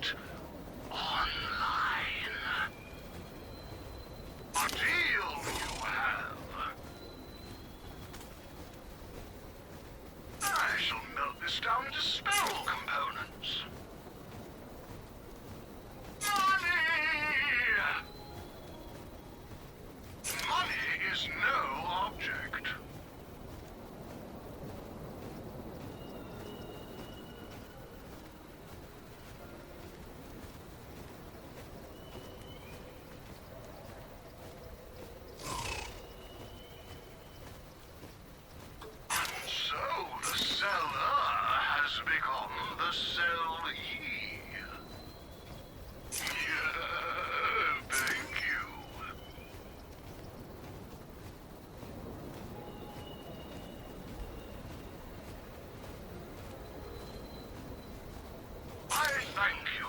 it online. A deal you have. I shall melt this down into spell components. Money is no object. And so the seller has become the sellee. Thank you. I thank you.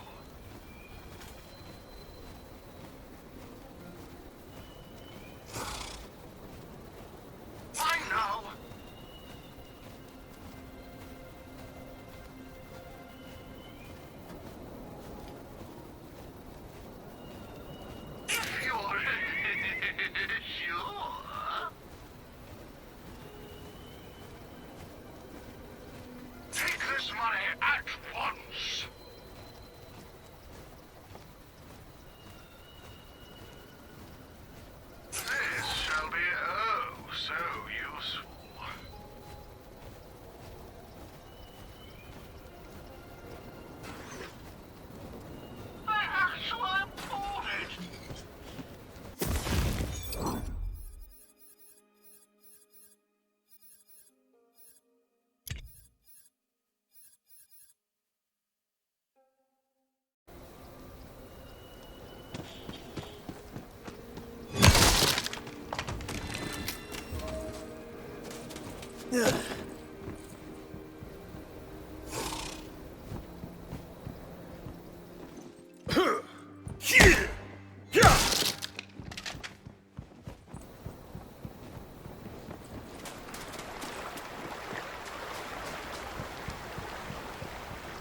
Fine now. If you're sure. Take this money at once. This shall be oh so useful. I actually bought it.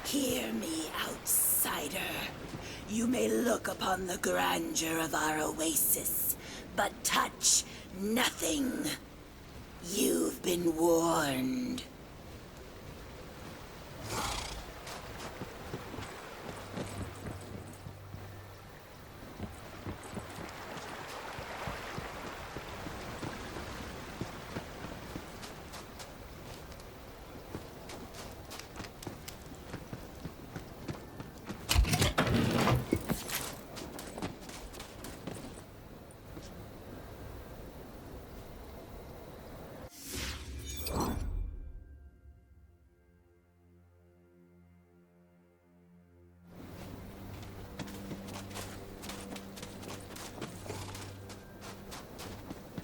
Hear me, outsider. You may look upon the grandeur of our oasis, but touch nothing. You've been warned.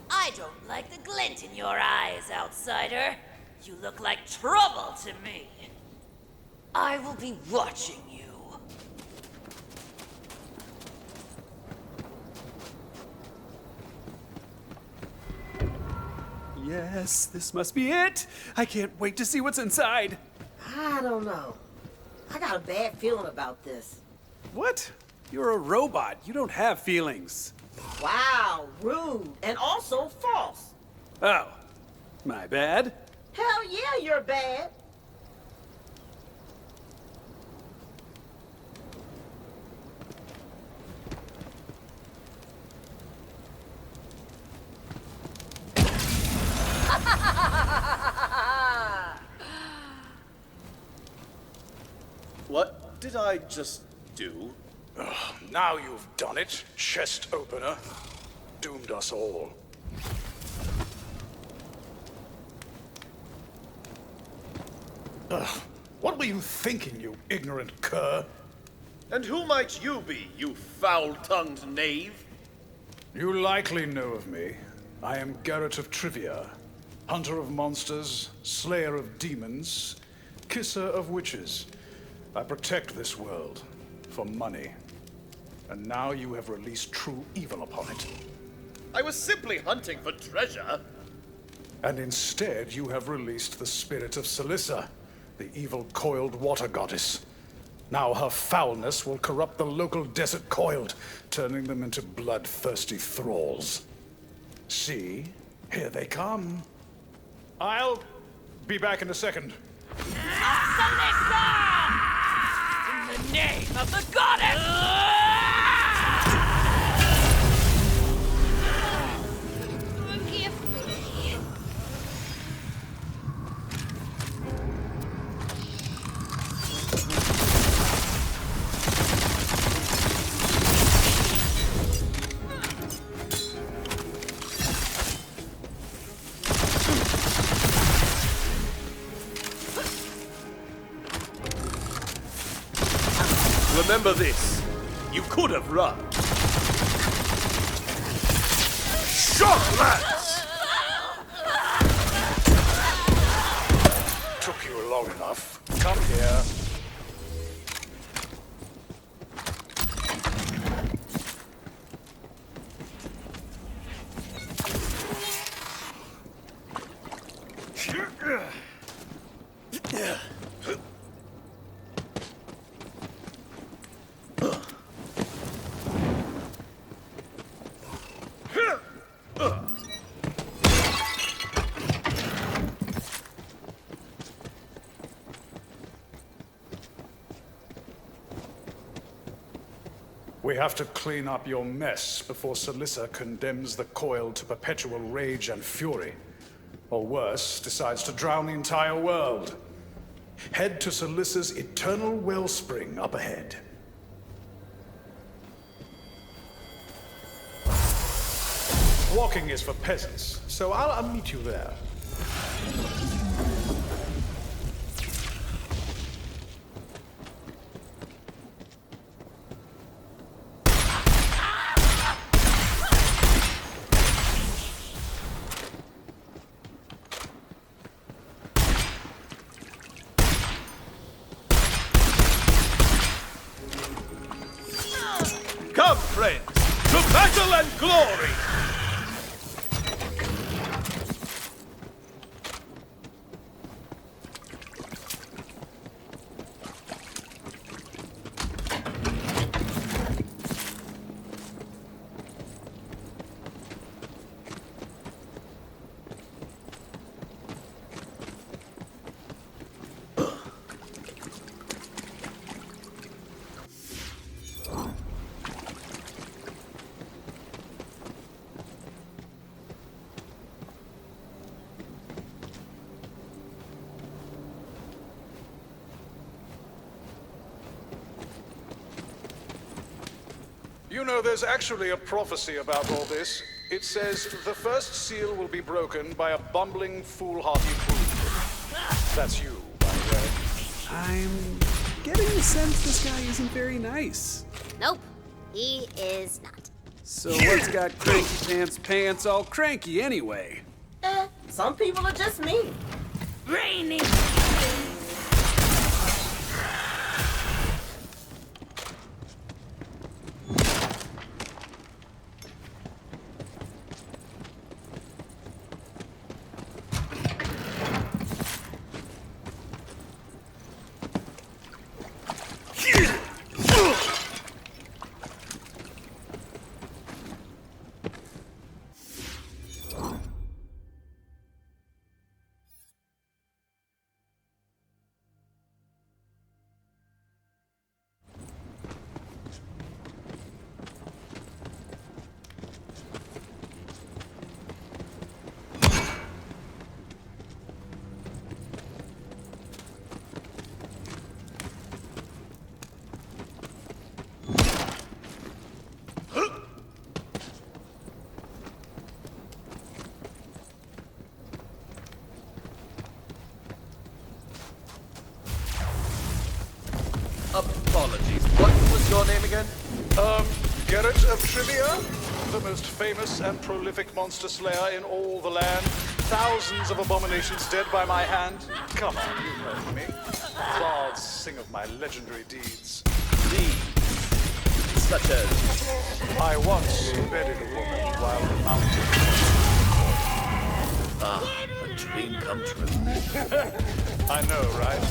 I don't like the glint in your eyes, outsider. You look like trouble to me. I will be watching you. Yes, this must be it. I can't wait to see what's inside. I don't know. I got a bad feeling about this. What? You're a robot. You don't have feelings. Wow, rude, and also false. Oh, my bad. Hell yeah, you're bad. What did I just do? Now you've done it, chest opener. Doomed us all. What were you thinking, you ignorant cur? And who might you be, you foul-tongued knave? You likely know of me. I am Garrett of Trivia, hunter of monsters, slayer of demons, kisser of witches. I protect this world for money. And now you have released true evil upon it. I was simply hunting for treasure. And instead you have released the spirit of Celissa, the evil coiled water goddess. Now her foulness will corrupt the local desert coiled, turning them into bloodthirsty thralls. See? Here they come. I'll be back in a second. Celissa! In the name of the goddess! Forgive me. Remember this. You could have run. Shot, lads! Took you long enough. Come here. We have to clean up your mess before Celissa condemns the coil to perpetual rage and fury. Or worse, decides to drown the entire world. Head to Celissa's eternal wellspring up ahead. Walking is for peasants, so I'll meet you there. Come, friends, to battle and glory! You know, there's actually a prophecy about all this. It says the first seal will be broken by a bumbling, foolhardy fool. That's you, by the way. I'm getting the sense this guy isn't very nice. Nope, he is not. So what's got Cranky Pants all cranky anyway? Some people are just mean. Rainy. Apologies. What was your name again? Garrett of Trivia, the most famous and prolific monster slayer in all the land. Thousands of abominations dead by my hand. Come on, you know me. Bards sing of my legendary deeds. Deeds. Such as... I once bedded a woman while the mountain. Ah, a dream come true. I know, right?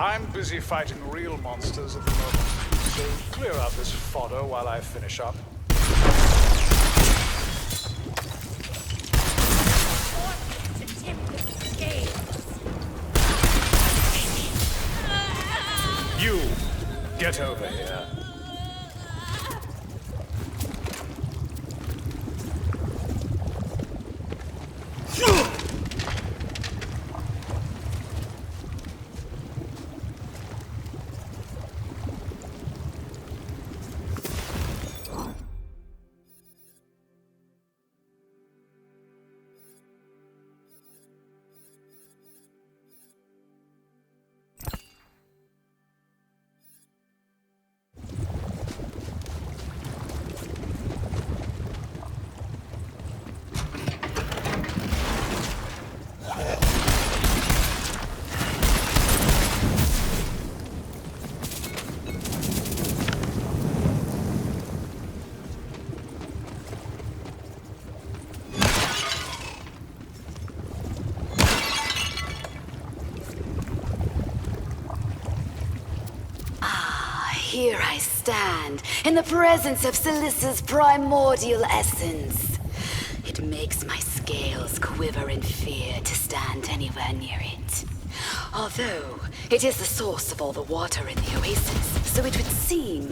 I'm busy fighting real monsters at the moment, so clear out this fodder while I finish up. To tip the scales. You, get over here. Here I stand, in the presence of Silisa's primordial essence. It makes my scales quiver in fear to stand anywhere near it. Although, it is the source of all the water in the oasis, so it would seem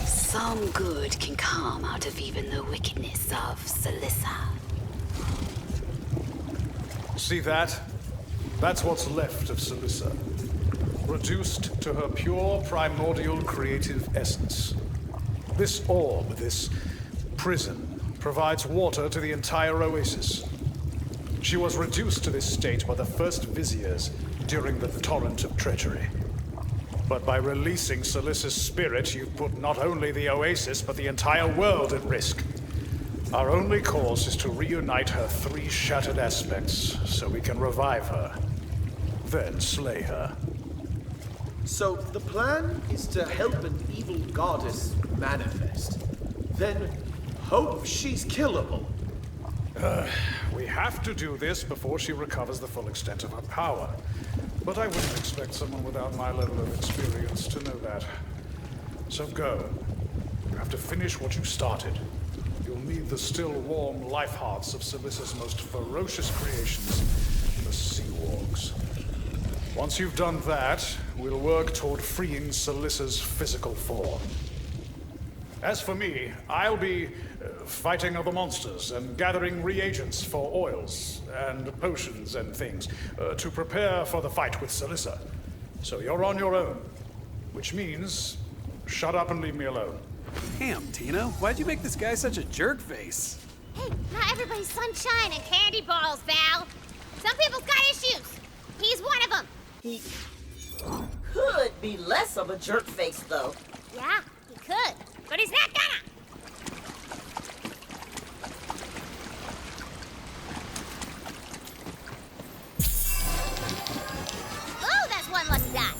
some good can come out of even the wickedness of Silisa. See that? That's what's left of Silisa. Reduced to her pure primordial creative essence. This orb, this prison, provides water to the entire oasis. She was reduced to this state by the first viziers during the torrent of treachery. But by releasing Silisa's spirit, you've put not only the oasis, but the entire world at risk. Our only course is to reunite her three shattered aspects, so we can revive her, then slay her. So the plan is to help an evil goddess manifest. Then hope she's killable. We have to do this before she recovers the full extent of her power. But I wouldn't expect someone without my level of experience to know that. So go. You have to finish what you started. You'll need the still warm life hearts of Silisa's most ferocious creations, the Sea Wargs. Once you've done that, we'll work toward freeing Silisa's physical form. As for me, I'll be fighting other monsters and gathering reagents for oils and potions and things to prepare for the fight with Silisa. So you're on your own, which means shut up and leave me alone. Damn, Tina, why'd you make this guy such a jerk face? Hey, not everybody's sunshine and candy balls, Val. Some people's got issues. He's one of them. He could be less of a jerk face, though. Yeah, he could, but he's not gonna. Oh, that's one lucky die.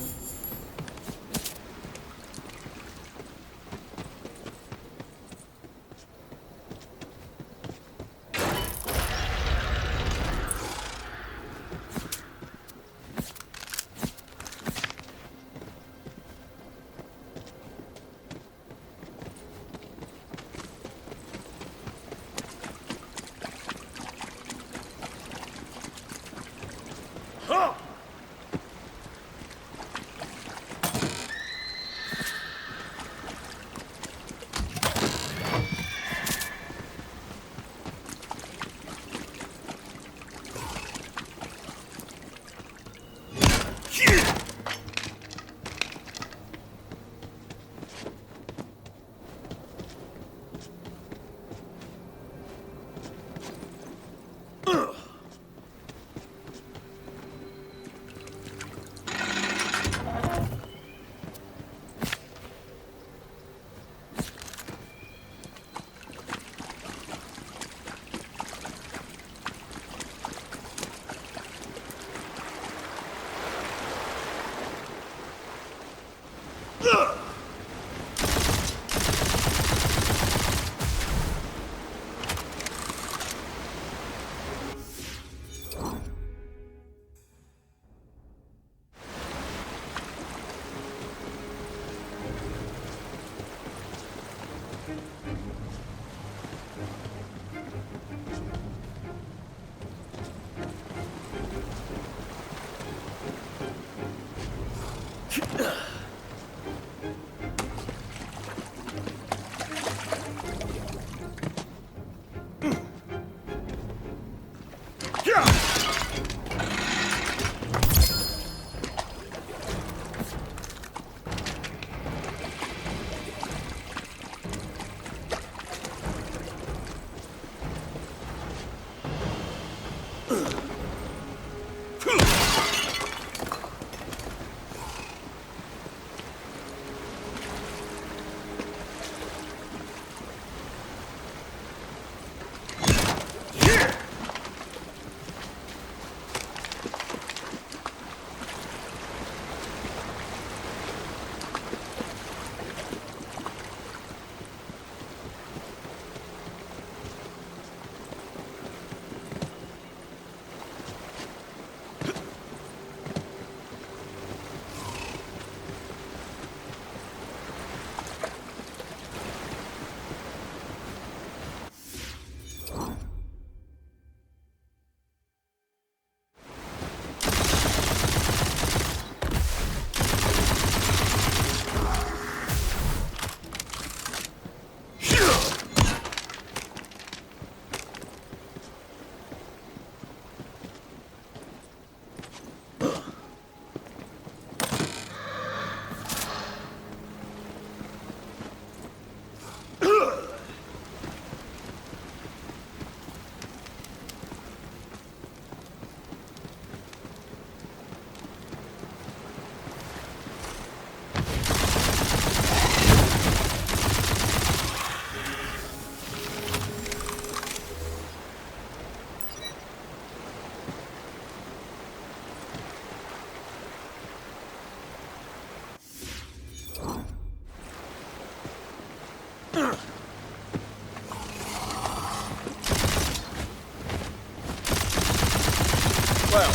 Well,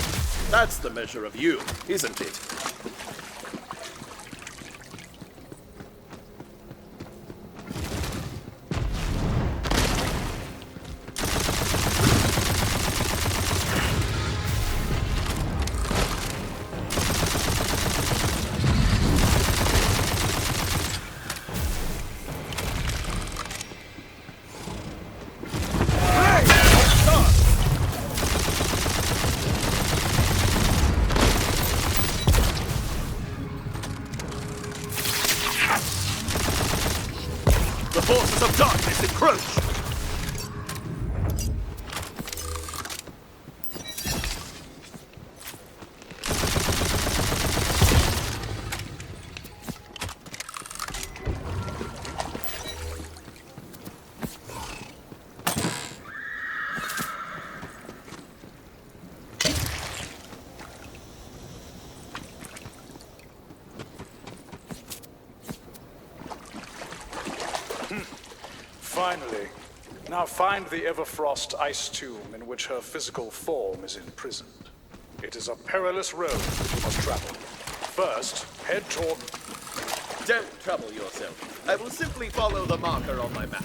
that's the measure of you, isn't it? The forces of darkness encroach! Finally. Now find the Everfrost ice tomb in which her physical form is imprisoned. It is a perilous road that you must travel. First, head toward... Don't trouble yourself. I will simply follow the marker on my map.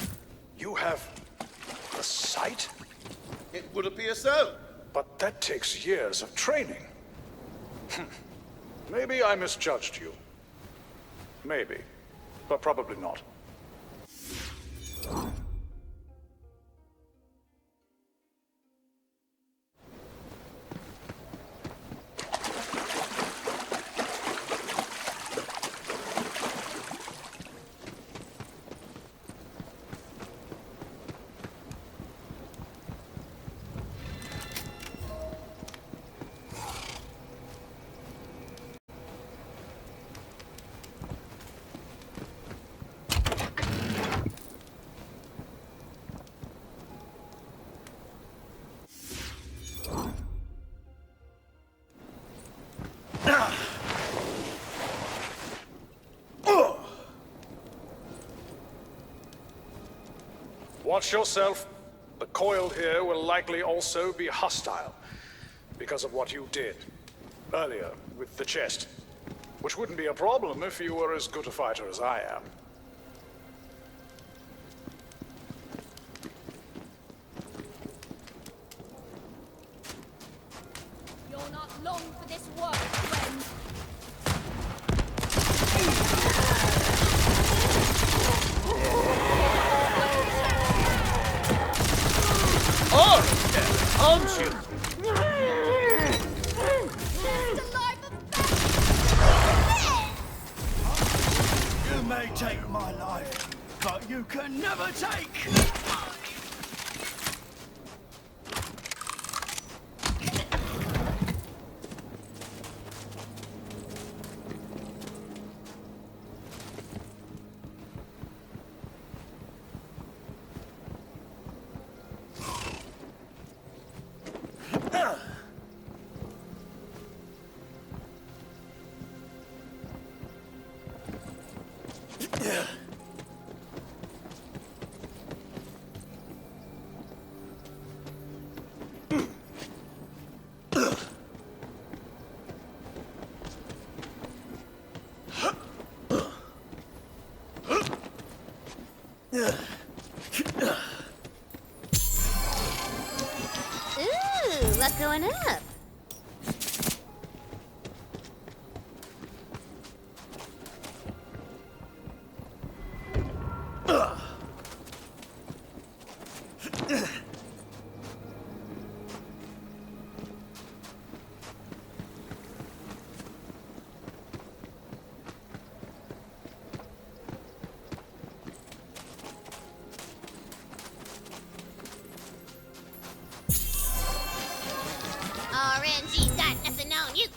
You have... the sight? It would appear so. But that takes years of training. Maybe I misjudged you. Maybe. But probably not. Watch yourself. The coil here will likely also be hostile because of what you did earlier with the chest, which wouldn't be a problem if you were as good a fighter as I am. You're not long for this world, friend. want you! You may take my life, but you can never take... Ooh, what's going up? RNG's got nothing on you.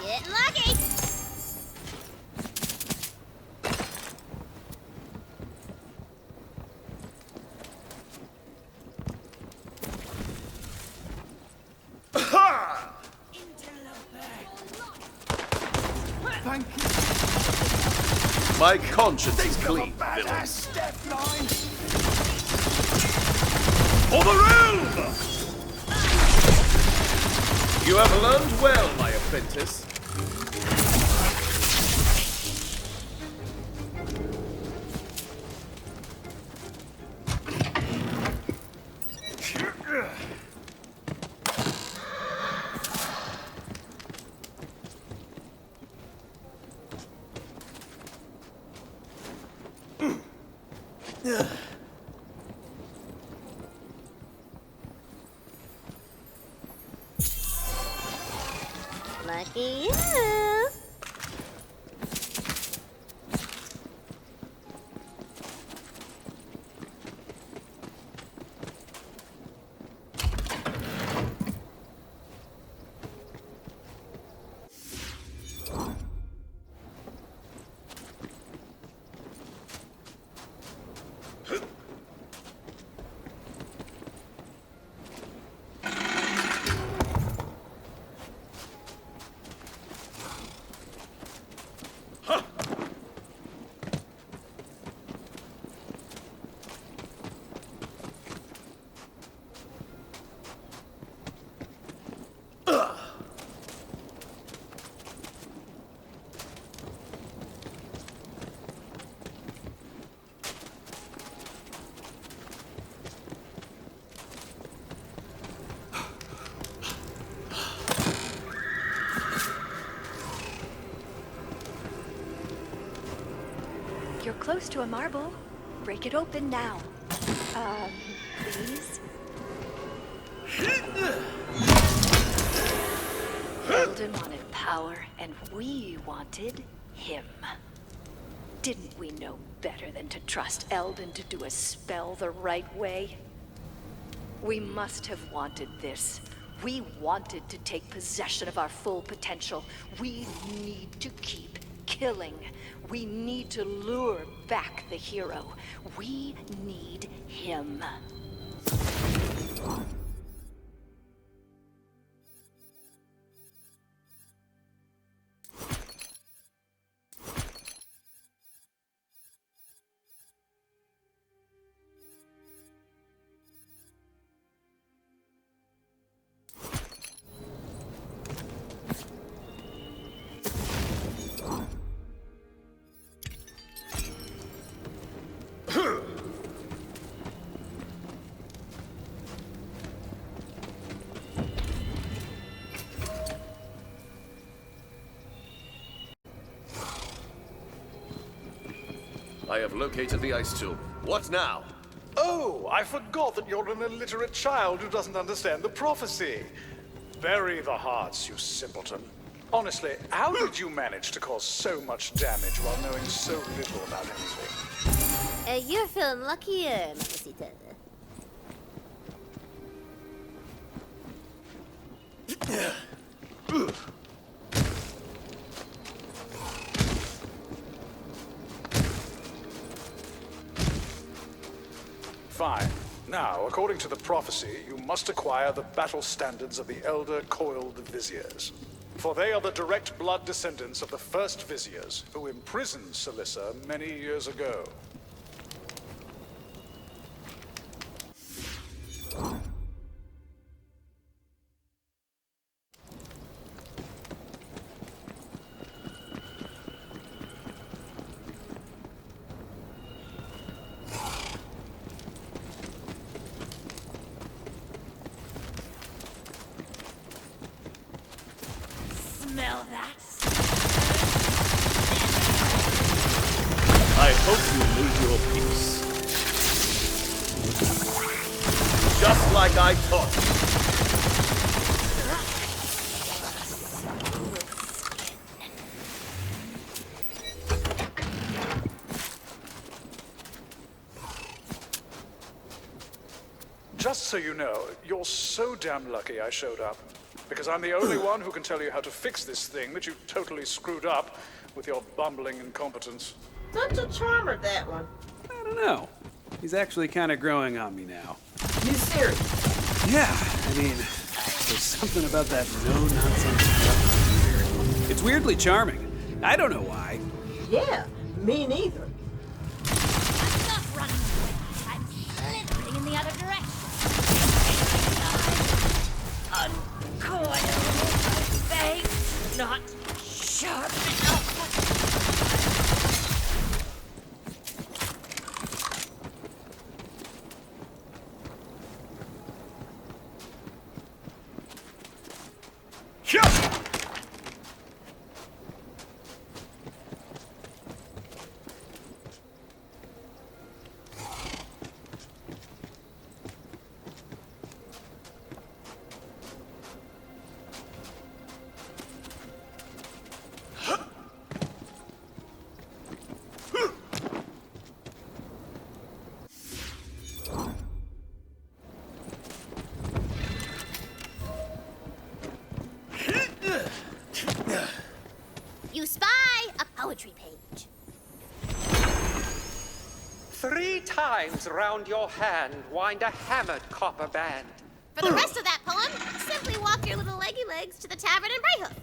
Getting lucky. Thank you. My conscience is clean, villain. Badass step line. For the realm! You have learned well, my apprentice. Lucky you. You're close to a marble. Break it open now. Please? Eldon wanted power, and we wanted him. Didn't we know better than to trust Eldon to do a spell the right way? We must have wanted this. We wanted to take possession of our full potential. We need to keep killing. We need to lure back the hero. We need him. I have located the ice tomb. What now? Oh, I forgot that you're an illiterate child who doesn't understand the prophecy. Bury the hearts, you simpleton. Honestly, how did you manage to cause so much damage while knowing so little about anything? You're feeling luckier, Mamacita. Fine. Now, according to the prophecy, you must acquire the battle standards of the Elder Coiled Viziers. For they are the direct blood descendants of the first Viziers, who imprisoned Celissa many years ago. Smell that? I hope you lose your peace. Just like I taught you. Just so you know, you're so damn lucky I showed up. Because I'm the only one who can tell you how to fix this thing that you totally screwed up with your bumbling incompetence. Such a charmer, that one. I don't know. He's actually kind of growing on me now. You serious? Yeah, I mean, there's something about that no-nonsense stuff. It's weirdly charming. I don't know why. Yeah, me neither. I'm not running away. I'm slithering in the other direction. Uncoil my face, not sharp enough. You spy a poetry page. 3 times round your hand wind a hammered copper band. For the rest of that poem, simply walk your little leggy legs to the tavern in Brighthoof.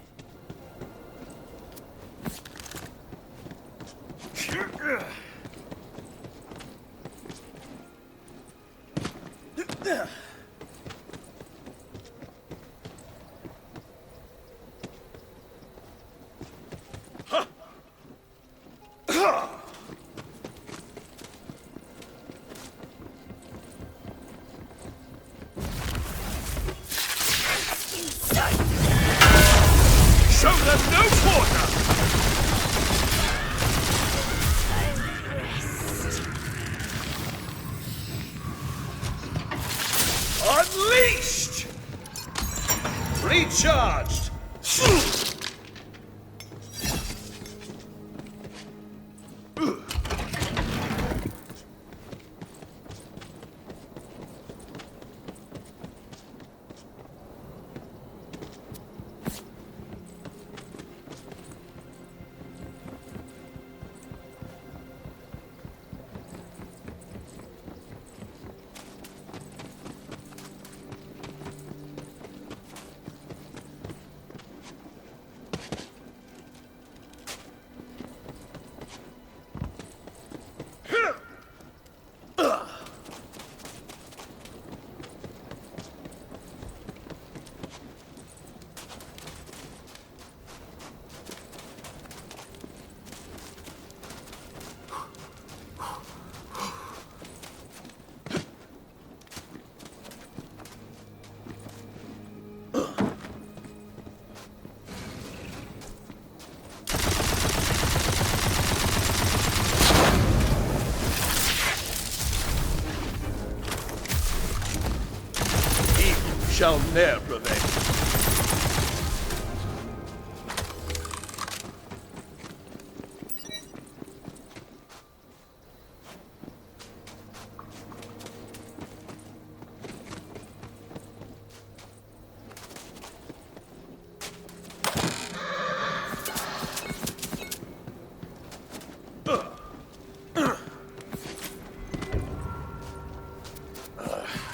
shall ne'er prevail.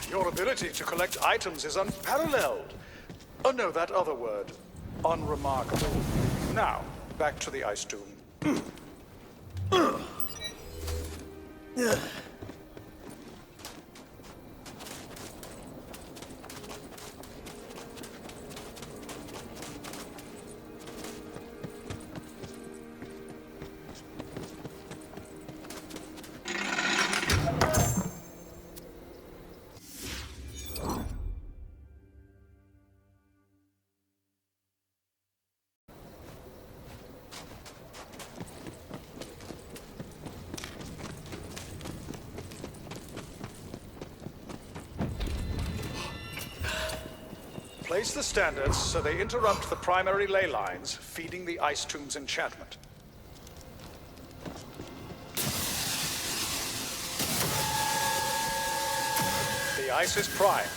Your ability to collect items is unparalleled. Oh no, that other word. Unremarkable. Now, back to the ice tomb. Place the standards so they interrupt the primary ley lines, feeding the ice tomb's enchantment. The ice is primed.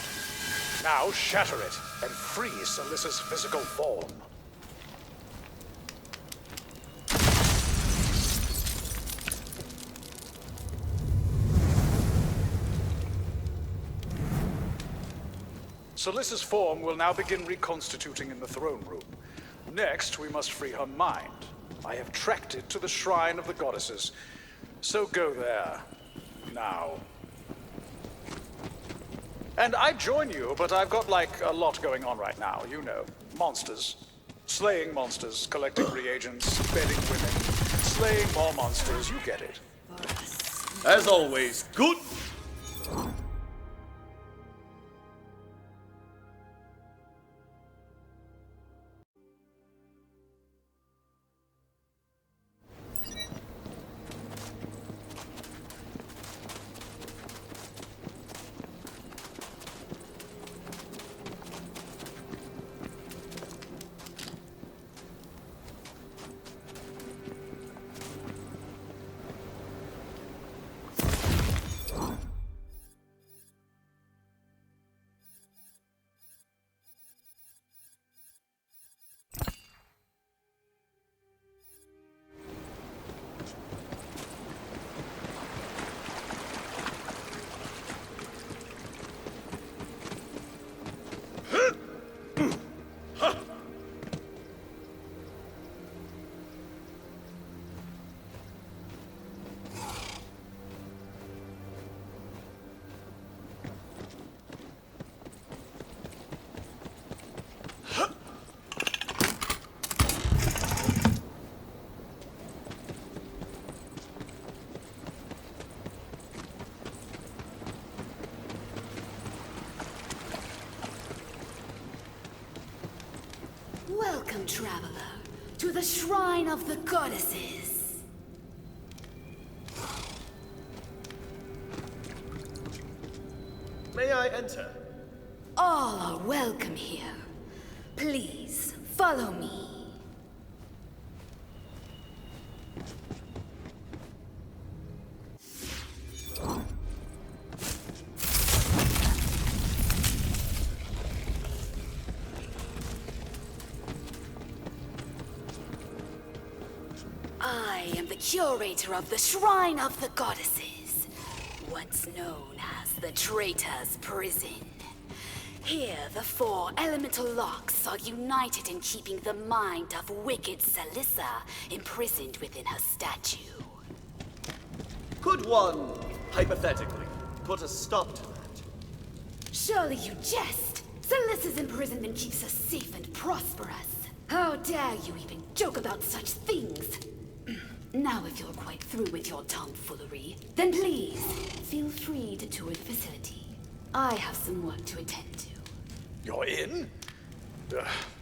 Now shatter it and free Salissa's physical form. Salissa's form will now begin reconstituting in the throne room. Next, we must free her mind. I have tracked it to the shrine of the goddesses. So go there. Now. And I'd join you, but I've got, like, a lot going on right now, you know. Monsters. Slaying monsters, collecting reagents, bedding women, slaying more monsters, you get it. As always, good. Welcome, traveler, to the shrine of the goddesses. May I enter? All are welcome here. Please, follow me. I am the curator of the Shrine of the Goddesses, once known as the Traitor's Prison. Here, the 4 elemental locks are united in keeping the mind of wicked Salissa imprisoned within her statue. Could one, hypothetically, put a stop to that? Surely you jest! Salissa's imprisonment keeps us safe and prosperous. How dare you even joke about such things? Now if you're quite through with your tomfoolery, then please, feel free to tour the facility. I have some work to attend to. You're in?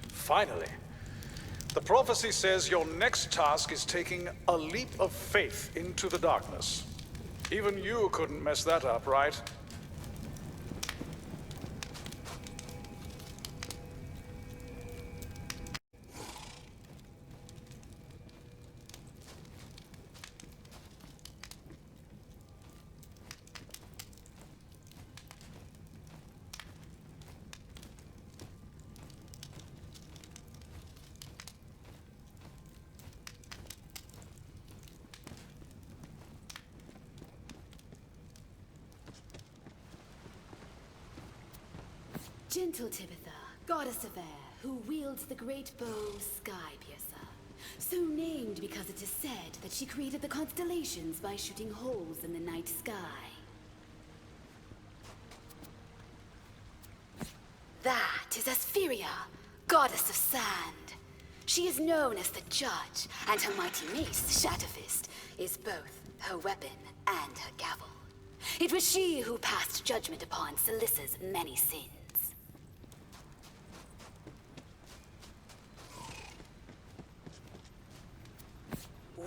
Finally. The prophecy says your next task is taking a leap of faith into the darkness. Even you couldn't mess that up, right? Gentle Tibitha, goddess of air, who wields the great bow Sky Piercer. So named because it is said that she created the constellations by shooting holes in the night sky. That is Aspheria, goddess of sand. She is known as the Judge, and her mighty mace, Shatterfist, is both her weapon and her gavel. It was she who passed judgment upon Salissa's many sins.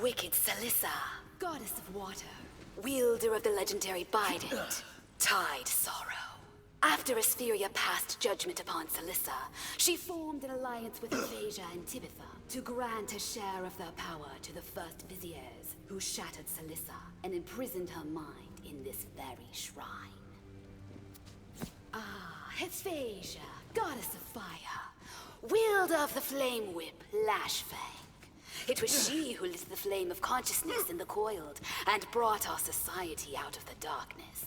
Wicked Salissa, goddess of water, wielder of the legendary Bident, Tide Sorrow. After Aspheria passed judgment upon Salissa, she formed an alliance with Aphasia and Tibitha to grant a share of their power to the first viziers who shattered Salissa and imprisoned her mind in this very shrine. Aphasia, goddess of fire, wielder of the flame whip, Lashfang. It was she who lit the flame of consciousness in the coiled and brought our society out of the darkness.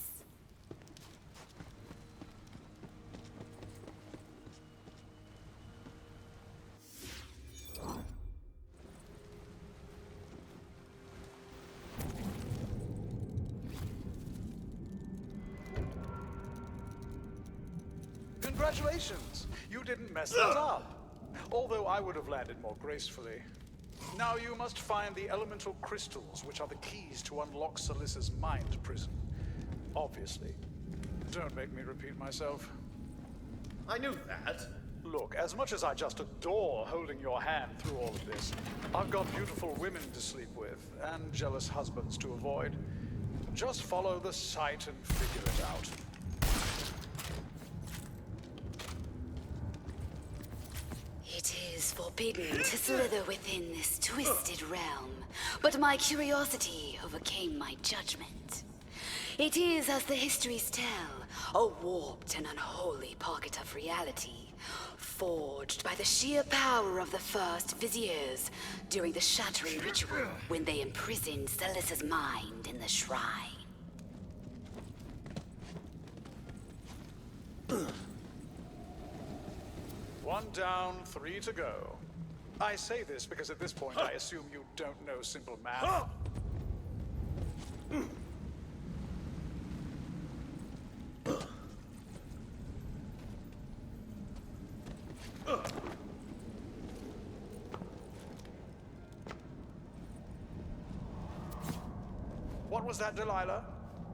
Congratulations! You didn't mess that up. Although I would have landed more gracefully. Now you must find the elemental crystals, which are the keys to unlock Salissa's mind prison. Obviously. Don't make me repeat myself. I knew that. Look, as much as I just adore holding your hand through all of this, I've got beautiful women to sleep with, and jealous husbands to avoid. Just follow the sight and figure it out. It is forbidden to slither within this twisted realm, but my curiosity overcame my judgment. It is, as the histories tell, a warped and unholy pocket of reality, forged by the sheer power of the first viziers during the shattering ritual when they imprisoned Salissa's mind in the shrine. One down, 3 to go. I say this because at this point I assume you don't know simple math. What was that, Delilah?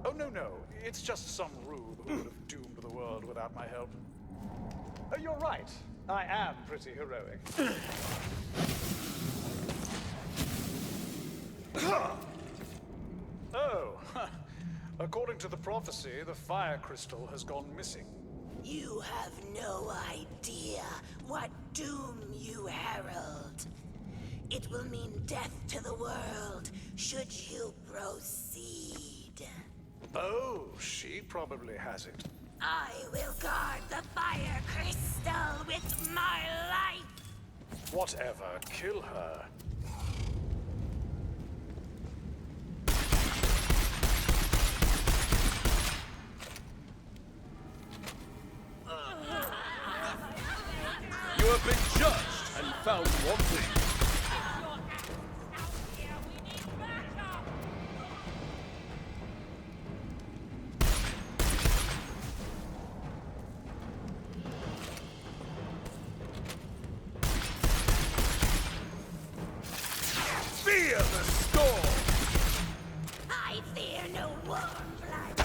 Oh, no. It's just some rube who would have doomed the world without my help. Oh, you're right. I am pretty heroic. Oh, according to the prophecy, the fire crystal has gone missing. You have no idea what doom you herald. It will mean death to the world should you proceed. Oh, she probably has it. I will guard the fire crystal with my life. Whatever, kill her. You have been judged and found wanting. Fear the storm! I fear no warm blood.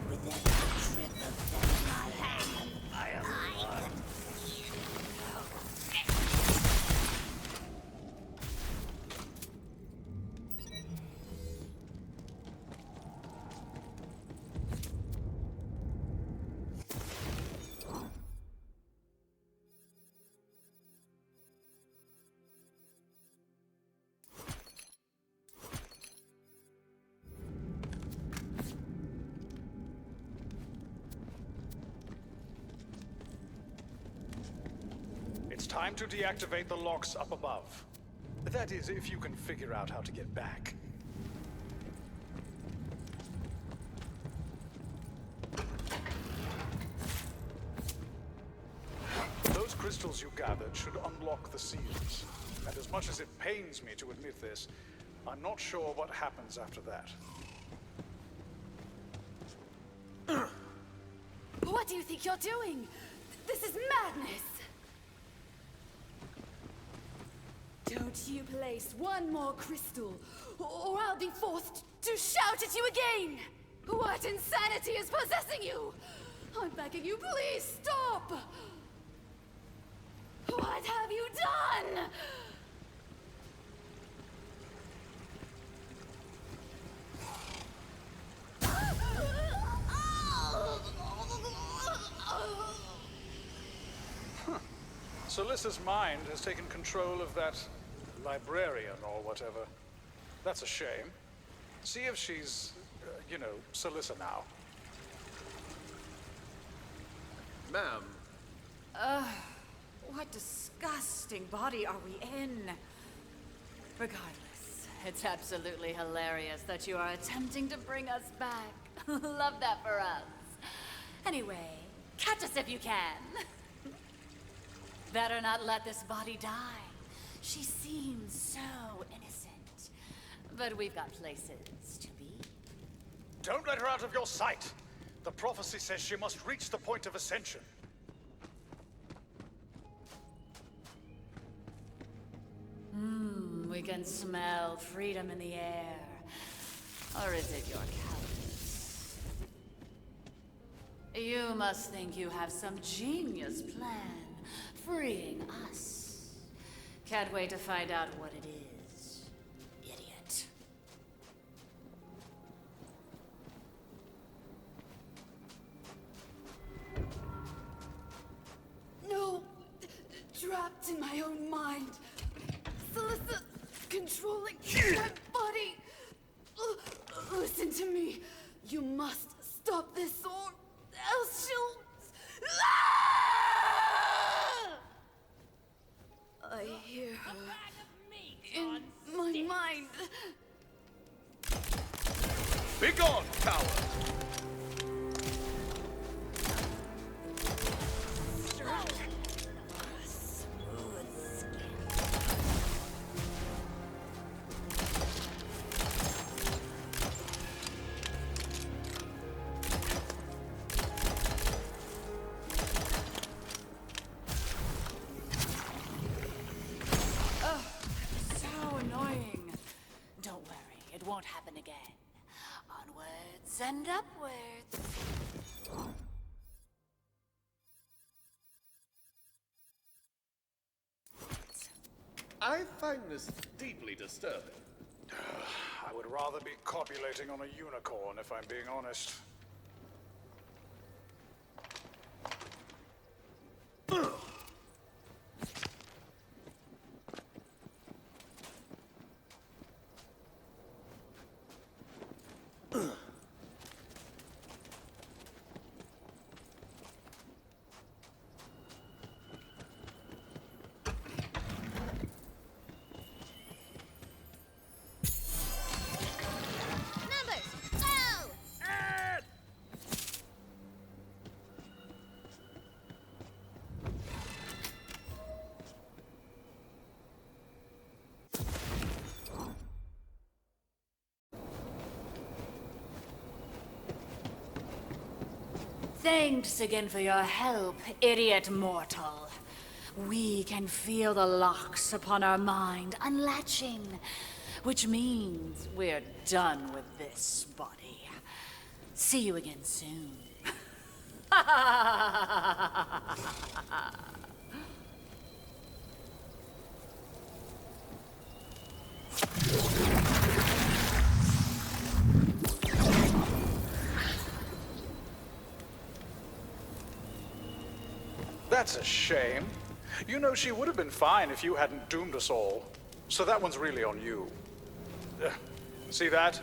With every trip of them in my hand, I can feel It's time to deactivate the locks up above. That is, if you can figure out how to get back. crystals you gathered should unlock the seals. And as much as it pains me to admit this, I'm not sure what happens after that. What do you think you're doing? This is madness! Don't you place one more crystal, or I'll be forced to shout at you again! What insanity is possessing you? I'm begging you, please stop! What have you done? Salissa's mind has taken control of that librarian or whatever. That's a shame. See if she's, Salissa now. Ma'am, What disgusting body are we in? Regardless, it's absolutely hilarious that you are attempting to bring us back. Love that for us. Anyway, catch us if you can. Better not let this body die. She seems so innocent. But we've got places to be. Don't let her out of your sight! The prophecy says she must reach the point of ascension. We can smell freedom in the air. Or is it your cowardice? You must think you have some genius plan freeing us. Can't wait to find out what it is, idiot. No! Trapped in my own mind. Salissa controlling my body. Listen to me. You must stop this or else she'll... I hear her in my mind. begone, coward! Won't happen again. Onwards and upwards. I find this deeply disturbing. I would rather be copulating on a unicorn, if I'm being honest. Thanks again for your help, idiot mortal. We can feel the locks upon our mind unlatching, which means we're done with this body. See you again soon. That's a shame. You know, she would have been fine if you hadn't doomed us all. So that one's really on you. See that?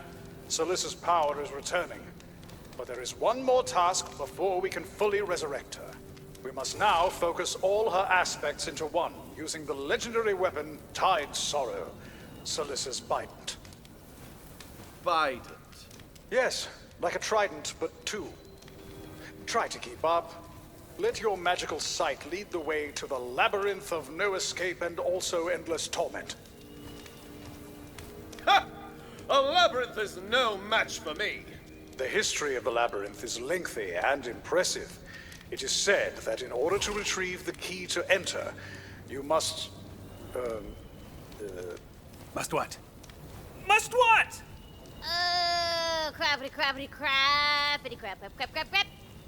Salissa's power is returning. But there is one more task before we can fully resurrect her. We must now focus all her aspects into one, using the legendary weapon Tide Sorrow, Salissa's Bident. Bident? Yes, like a trident, but two. Try to keep up. Let your magical sight lead the way to the labyrinth of no escape and also endless torment. Ha! A labyrinth is no match for me. The history of the labyrinth is lengthy and impressive. It is said that in order to retrieve the key to enter, you must... Must what? Must what? Crappity crap.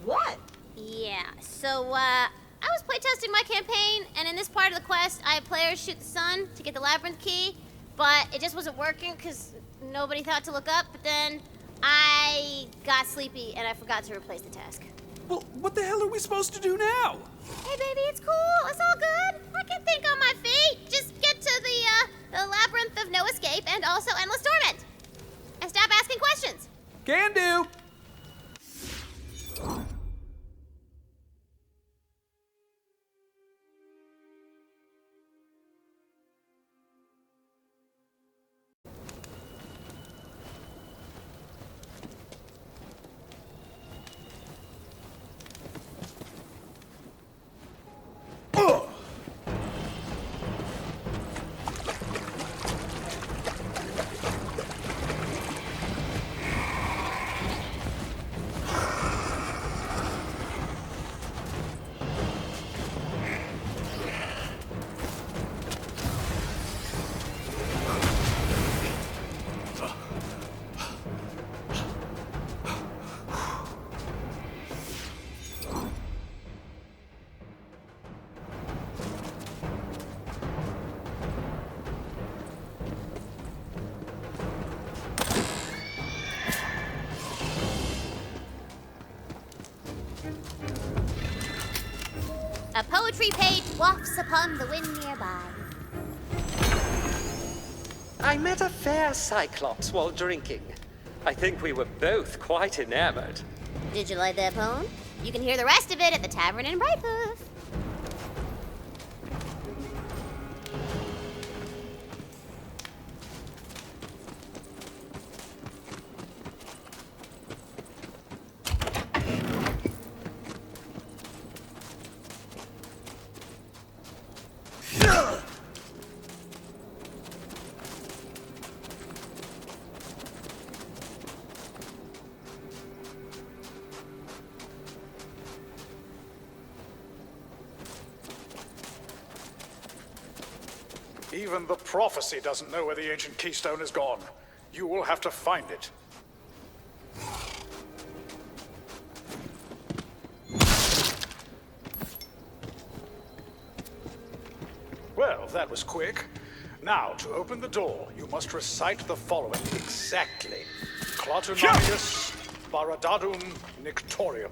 What? Yeah, so, I was playtesting my campaign, and in this part of the quest, I had players shoot the sun to get the labyrinth key, but it just wasn't working because nobody thought to look up, but then I got sleepy and I forgot to replace the task. Well, what the hell are we supposed to do now? Hey, baby, it's cool. It's all good. I can think on my feet. Just get to the labyrinth of no escape and also endless torment. And stop asking questions. Can do. A poetry page wafts upon the wind nearby. I met a fair cyclops while drinking. I think we were both quite enamored. Did you like that poem? You can hear the rest of it at the tavern in Brightcliff. Even the prophecy doesn't know where the ancient keystone is gone. You will have to find it. Well, that was quick. Now, to open the door, you must recite the following exactly. Clatunarius Baradadum Nictorium.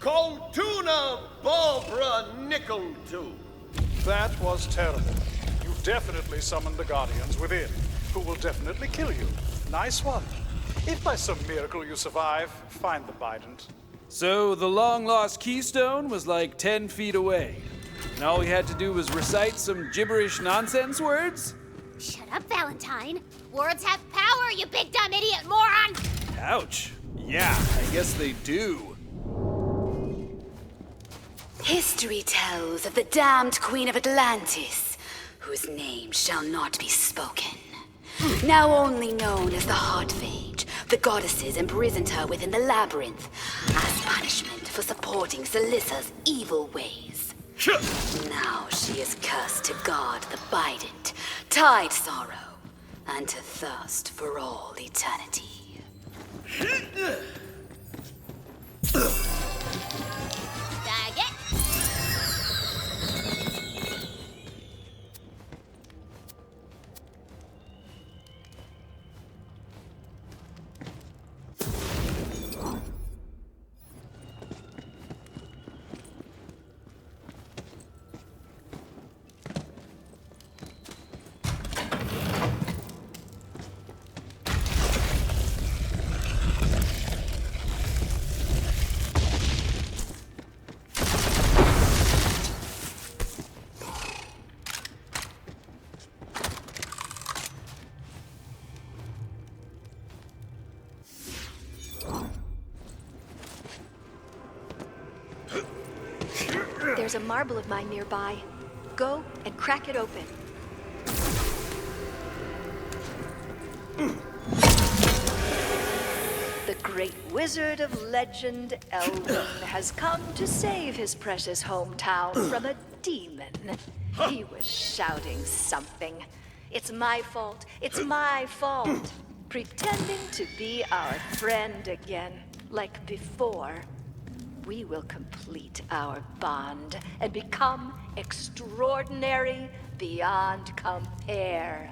Coltuna Barbara Nickeltooth. That was terrible. You definitely summoned the Guardians within, who will definitely kill you. Nice one. If by some miracle you survive, find the Bident. So the long-lost keystone was like 10 feet away, and all we had to do was recite some gibberish nonsense words? Shut up, Valentine. Words have power, you big dumb idiot moron! Ouch. Yeah, I guess they do. History tells of the damned Queen of Atlantis, whose name shall not be spoken. Now only known as the Heart Phage, the goddesses imprisoned her within the labyrinth as punishment for supporting Salissa's evil ways. Now she is cursed to guard the Bident, tide sorrow, and to thirst for all eternity. Daggett. there's a marble of mine nearby. Go and crack it open. The great wizard of legend, Elwyn, has come to save his precious hometown from a demon. He was shouting something. It's my fault. It's my fault. Pretending to be our friend again, like before. We will complete our bond and become extraordinary beyond compare.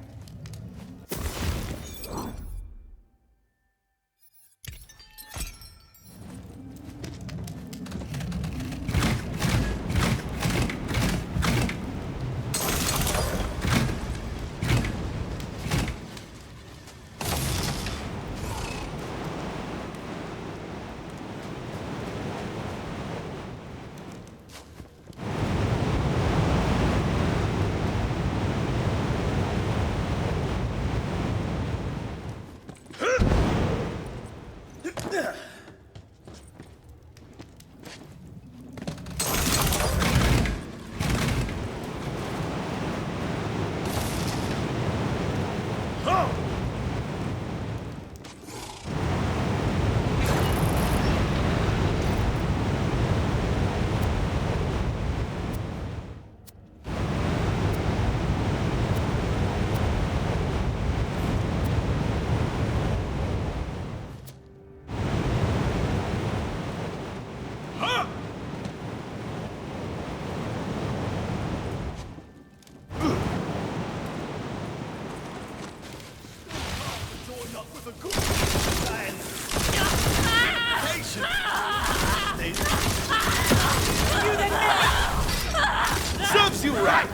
Serves you right!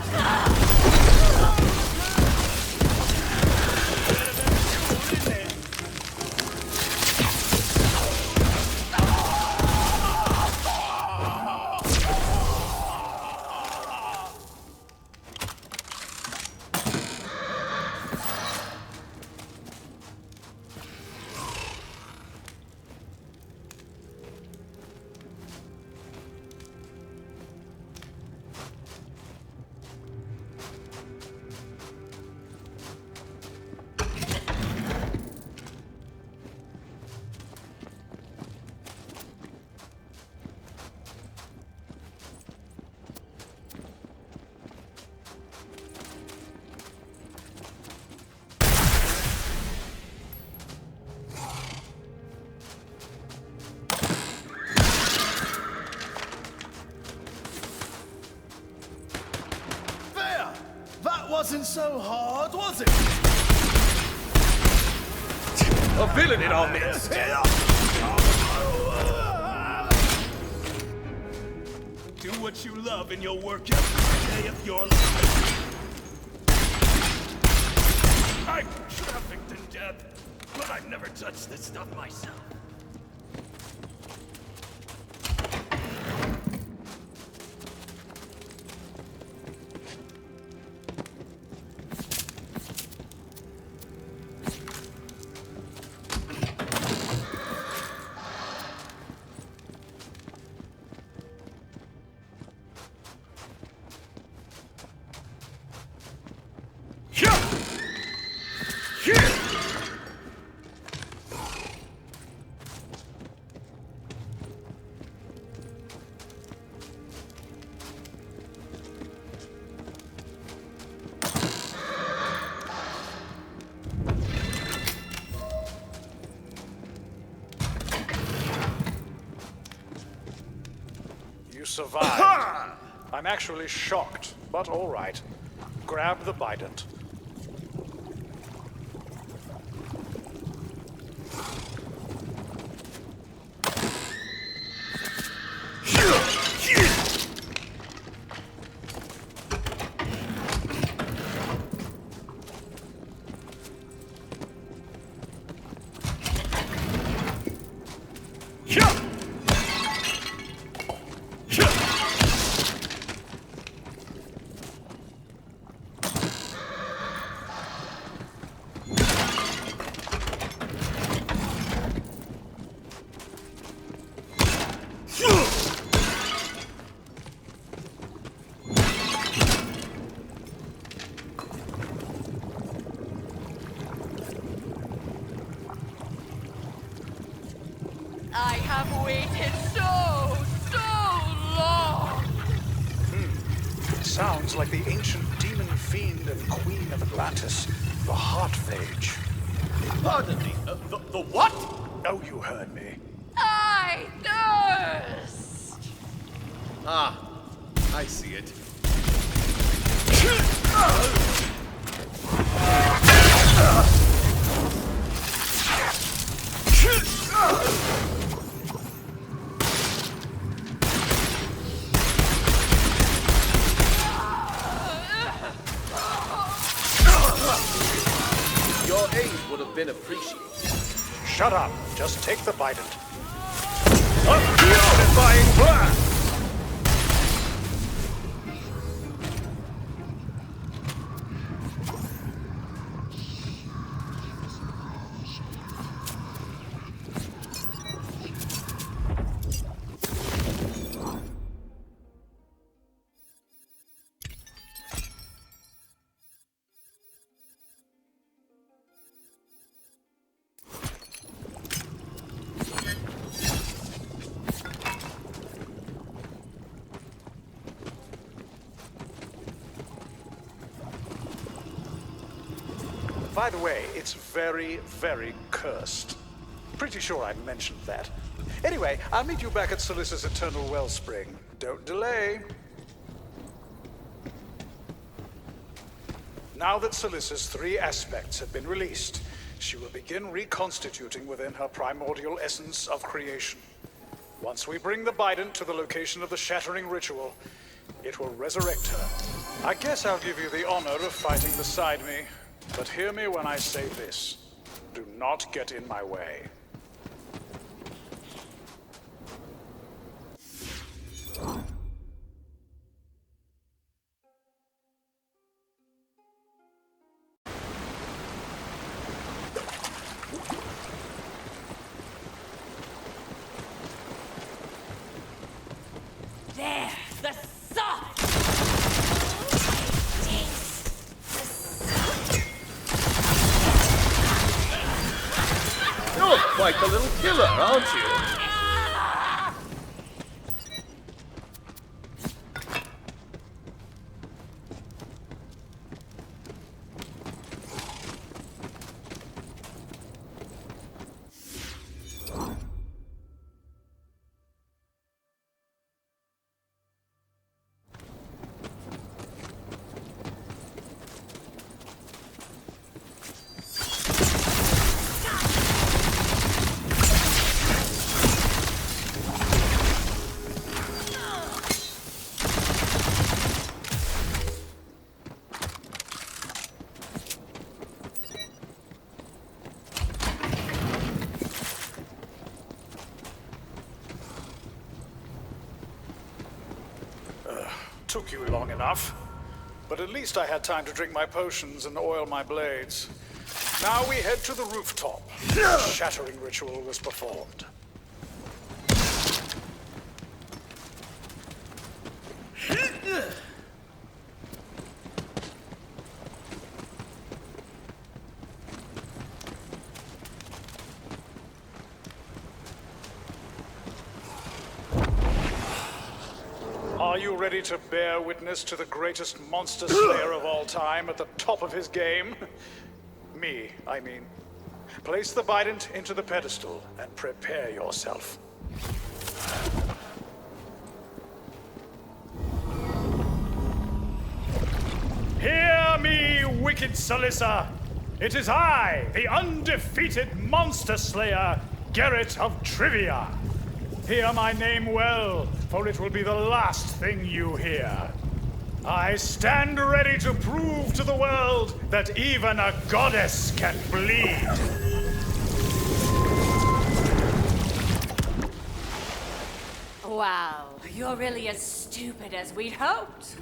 Wasn't so hard, was it? A villain in our midst! Do what you love and you'll work every day of your life. I'm trafficked in death, but I've never touched this stuff myself. You survived. I'm actually shocked, but all right. Grab the bident. waited so long. Sounds like the ancient demon fiend and queen of Atlantis, the Heartphage. Pardon me, the what? Oh, you heard me. I thirst. Ah, I see it. Your aid would have been appreciated. Shut up. Just take the bident. A beautifying blast! By the way, it's very, very cursed. Pretty sure I mentioned that. Anyway, I'll meet you back at Salissa's Eternal Wellspring. Don't delay. Now that Salissa's 3 aspects have been released, she will begin reconstituting within her primordial essence of creation. Once we bring the bident to the location of the shattering ritual, it will resurrect her. I guess I'll give you the honor of fighting beside me. But hear me when I say this. Do not get in my way. There, the soft. You're quite the little killer, aren't you? Took you long enough. But at least I had time to drink my potions and oil my blades. Now we head to the rooftop. The shattering ritual was performed. Are you ready to bear witness to the greatest monster slayer of all time at the top of his game? Me, I mean. Place the bident into the pedestal and prepare yourself. Hear me, wicked Salissa! It is I, the undefeated monster slayer, Geralt of Trivia. Hear my name well, for it will be the last thing you hear. I stand ready to prove to the world that even a goddess can bleed. Wow, you're really as stupid as we'd hoped.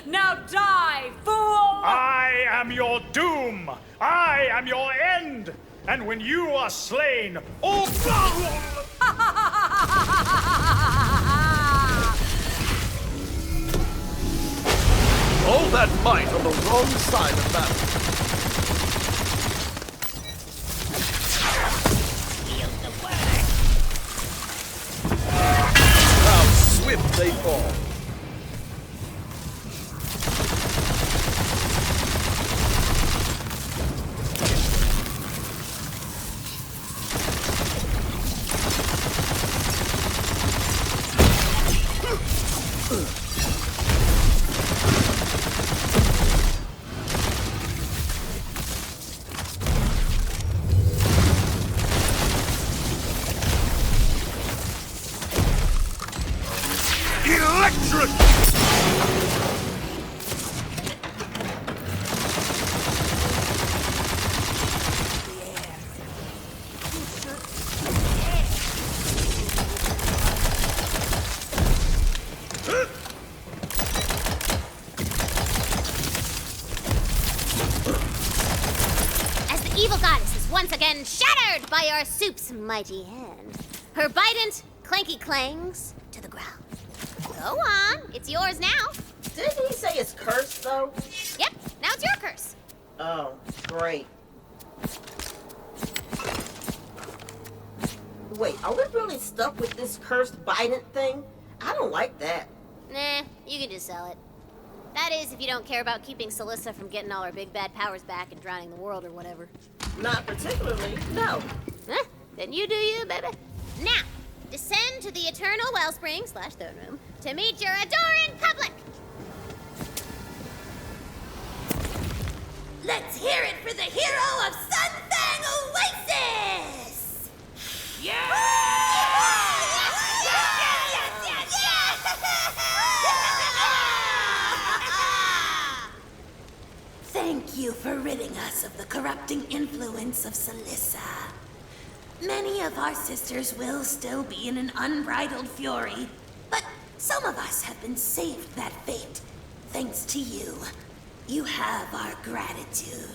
Now die, fool! I am your doom! I am your end! And when you are slain, all that might on the wrong side of battle. Feel the world. swift they fall. Shattered by our soup's mighty hand. Her bident, clanky clangs to the ground. Go on, it's yours now. Didn't he say it's cursed, though? Yep, now it's your curse. Oh, great. Wait, are we really stuck with this cursed bident thing? I don't like that. Nah, you can just sell it. That is, if you don't care about keeping Celissa from getting all her big bad powers back and drowning the world or whatever. Not particularly, no. Huh? Then you do you, baby. Now, descend to the eternal wellspring / throne room to meet your adoring public. Let's hear it for the hero of Sunfang Oasis! Thank you for ridding us of the corrupting influence of Celissa. Many of our sisters will still be in an unbridled fury, but some of us have been saved that fate, thanks to you. You have our gratitude.